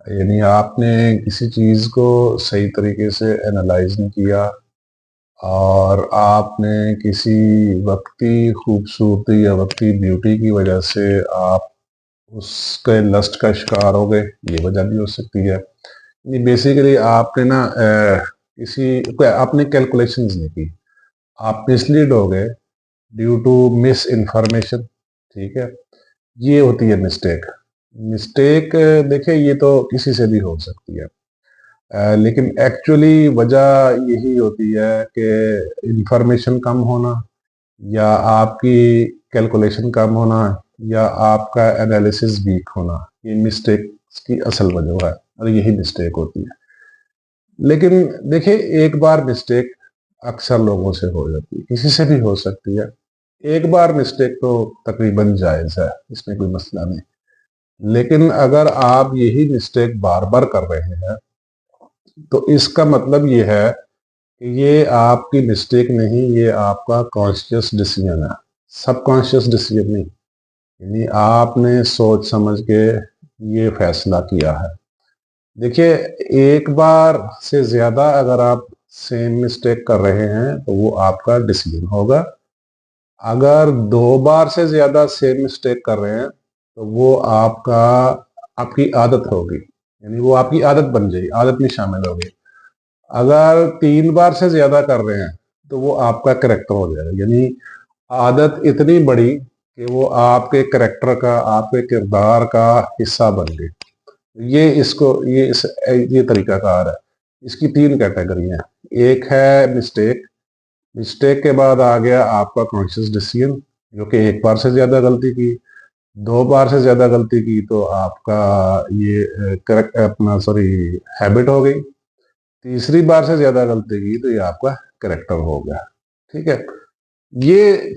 यानी आपने किसी चीज को सही तरीके से एनालाइज नहीं किया और आपने किसी वक्ती खूबसूरती या वक्ती ब्यूटी की वजह से आप उसके लस्ट का शिकार हो गए। ये वजह भी हो सकती है। बेसिकली आपने ना आपने कैलकुलेशंस नहीं की, आप मिसलीड हो गए ड्यू टू मिस इन्फॉर्मेशन। ठीक है, ये होती है मिस्टेक। मिस्टेक देखिए ये तो किसी से भी हो सकती है, लेकिन एक्चुअली वजह यही होती है कि इंफॉर्मेशन कम होना, या आपकी कैलकुलेशन कम होना, या आपका एनालिसिस वीक होना। ये मिस्टेक की असल वजह है और यही मिस्टेक होती है। लेकिन देखिए, एक बार मिस्टेक अक्सर लोगों से हो जाती है, किसी से भी हो सकती है। एक बार मिस्टेक तो तकरीबन जायज है, इसमें कोई मसला नहीं। लेकिन अगर आप यही मिस्टेक बार बार कर रहे हैं तो इसका मतलब ये है कि ये आपकी मिस्टेक नहीं, ये आपका कॉन्शियस डिसीजन है, सबकॉन्शियस डिसीजन नहीं। यानी आपने सोच समझ के ये फैसला किया है। देखिए, एक बार से ज्यादा अगर आप सेम मिस्टेक कर रहे हैं तो वो आपका डिसीजन होगा। अगर दो बार से ज्यादा सेम मिस्टेक कर रहे हैं तो वो आपकी आदत होगी, यानी वो आपकी आदत बन जाएगी, आदत में शामिल होगी। अगर तीन बार से ज्यादा कर रहे हैं तो वो आपका करेक्टर हो जाएगा, यानी आदत इतनी बड़ी कि वो आपके करेक्टर का, आपके किरदार का हिस्सा बन गई। ये तरीका कार है। इसकी तीन कैटेगरी हैं। एक है मिस्टेक, मिस्टेक के बाद आ गया आपका कॉन्शियस डिसीजन, जो कि एक बार से ज्यादा गलती की। दो बार से ज्यादा गलती की तो आपका ये करेक्ट अपना सॉरी हैबिट हो गई। तीसरी बार से ज्यादा गलती की तो ये आपका करेक्टर हो गया। ठीक है, ये